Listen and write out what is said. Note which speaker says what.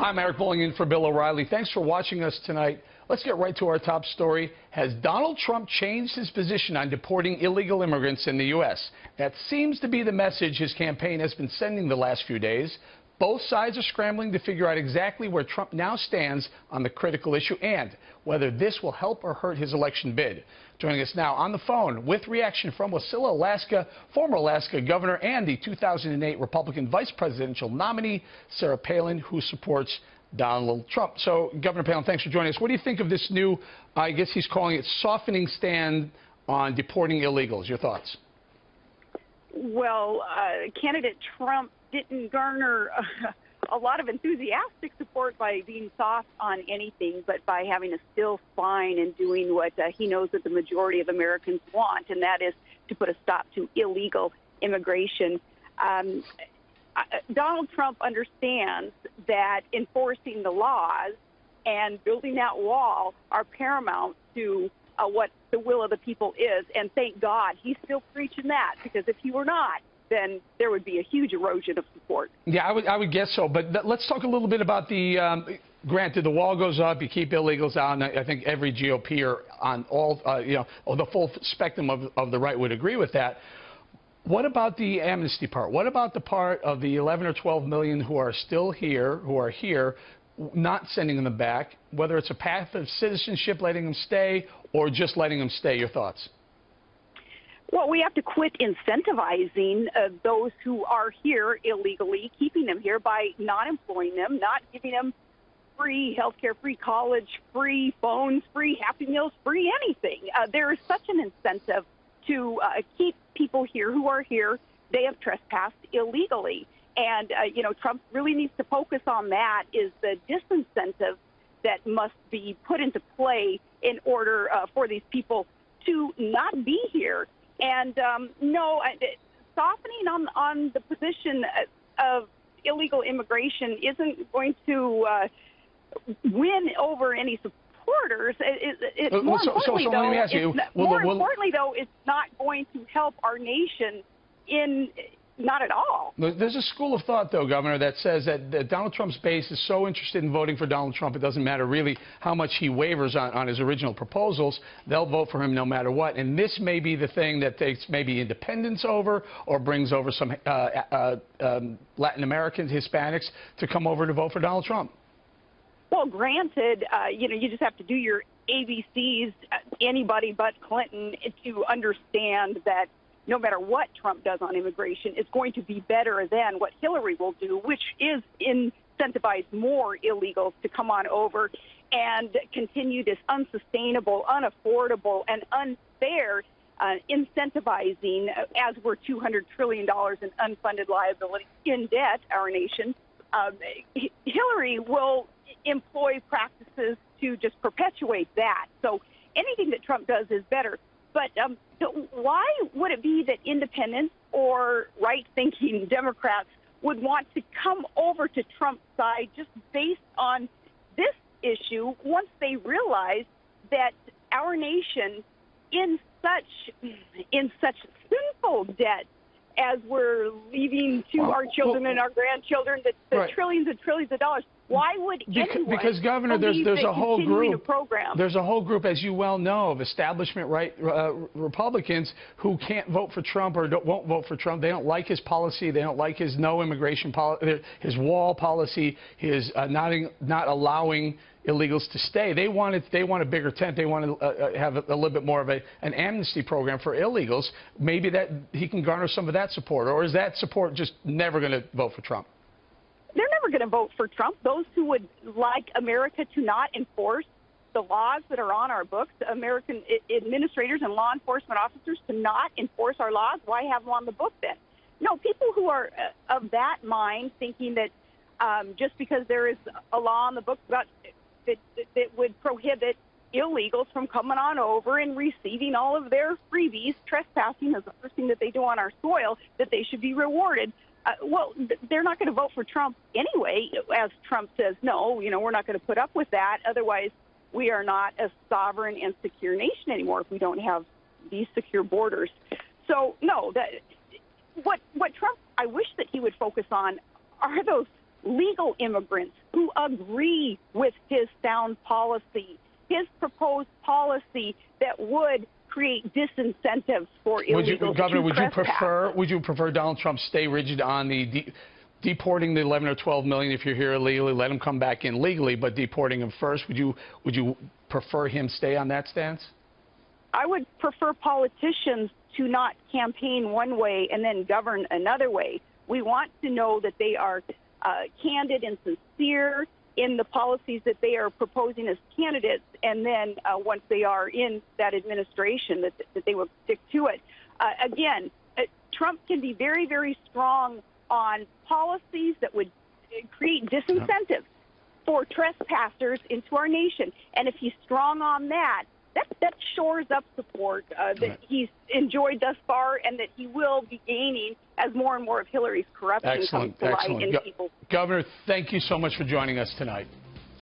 Speaker 1: Hi, I'm Eric Bowling in for Bill O'Reilly. Thanks for watching us tonight. Let's get right to our top story. Has Donald Trump changed his position on deporting illegal immigrants in the U.S.? That seems to be the message his campaign has been sending the last few days. Both sides are scrambling to figure out exactly where Trump now stands on the critical issue and whether this will help or hurt his election bid. Joining us now on the phone with reaction from Wasilla, Alaska, former Alaska governor and the 2008 Republican vice presidential nominee, Sarah Palin, who supports Donald Trump. So, Governor Palin, thanks for joining us. What do you think of this new, I guess he's calling it, softening stand on deporting illegals? Your thoughts?
Speaker 2: Well, candidate Trump didn't garner a lot of enthusiastic support by being soft on anything, but by having a still spine and doing what he knows that the majority of Americans want, and that is to put a stop to illegal immigration. Donald Trump understands that enforcing the laws and building that wall are paramount to what the will of the people is, and thank God he's still preaching that, because if he were not, then there would be a huge erosion of support. Yeah,
Speaker 1: I would guess so. But let's talk a little bit about the, granted, the wall goes up, you keep illegals out, and I think every GOPer on all, the full spectrum of the right would agree with that. What about the amnesty part? What about the part of the 11 or 12 million who are still here, not sending them back, whether it's a path of citizenship, letting them stay, or just letting them stay? Your thoughts?
Speaker 2: Well, we have to quit incentivizing those who are here illegally, keeping them here by not employing them, not giving them free health care, free college, free phones, free Happy Meals, free anything. There is such an incentive to keep people here who are here. They have trespassed illegally. And, Trump really needs to focus on that, is the disincentive that must be put into play in order for these people to not be here. And no, softening on the position of illegal immigration isn't going to win over any supporters. More importantly, though, it's not going to help our nation not at all.
Speaker 1: There's a school of thought, though, Governor, that says that Donald Trump's base is so interested in voting for Donald Trump, it doesn't matter really how much he wavers on his original proposals. They'll vote for him no matter what. And this may be the thing that takes maybe independents over or brings over some Latin Americans, Hispanics, to come over to vote for Donald Trump.
Speaker 2: Well, granted, you just have to do your ABCs, anybody but Clinton, to understand that no matter what Trump does on immigration, it's going to be better than what Hillary will do, which is incentivize more illegals to come on over and continue this unsustainable, unaffordable, and unfair incentivizing, as we're $200 trillion in unfunded liability in debt, our nation. Hillary will employ practices to just perpetuate that. So anything that Trump does is better. But why would it be that independents or right-thinking Democrats would want to come over to Trump's side just based on this issue once they realize that our nation, in such sinful debt as we're leaving to our children and our grandchildren, the
Speaker 1: right.
Speaker 2: trillions and trillions of dollars? Why would anyone
Speaker 1: because Governor, there's a whole group. There's a whole group, as you well know, of establishment right Republicans who can't vote for Trump or won't vote for Trump. They don't like his policy. They don't like his no immigration policy, his wall policy, his not allowing illegals to stay. They want a bigger tent. They want to have a little bit more of an amnesty program for illegals. Maybe that he can garner some of that support, or is that support just never going to vote for Trump?
Speaker 2: They're never going to vote for Trump. Those who would like America to not enforce the laws that are on our books, American administrators and law enforcement officers to not enforce our laws, why have them on the book then? No, people who are of that mind, thinking that just because there is a law on the books that would prohibit illegals from coming on over and receiving all of their freebies, trespassing is the first thing that they do on our soil, that they should be rewarded. Well, they're not going to vote for Trump anyway, as Trump says, no, we're not going to put up with that. Otherwise, we are not a sovereign and secure nation anymore if we don't have these secure borders. So, no, what Trump, I wish that he would focus on are those legal immigrants who agree with his sound policy, his proposed policy that would create disincentives for illegals
Speaker 1: Governor,
Speaker 2: to trespass.
Speaker 1: would you prefer Donald Trump stay rigid on the deporting the 11 or 12 million if you're here illegally, let them come back in legally, but deporting them first? Would you prefer him stay on that stance?
Speaker 2: I would prefer politicians to not campaign one way and then govern another way. We want to know that they are candid and sincere in the policies that they are proposing as candidates, and then once they are in that administration, that they will stick to it. Again, Trump can be very, very strong on policies that would create disincentives for trespassers into our nation. And if he's strong on that, that shores up support that he's enjoyed thus far and that he will be gaining as more and more of Hillary's corruption comes to light in people.
Speaker 1: Governor, thank you so much for joining us tonight.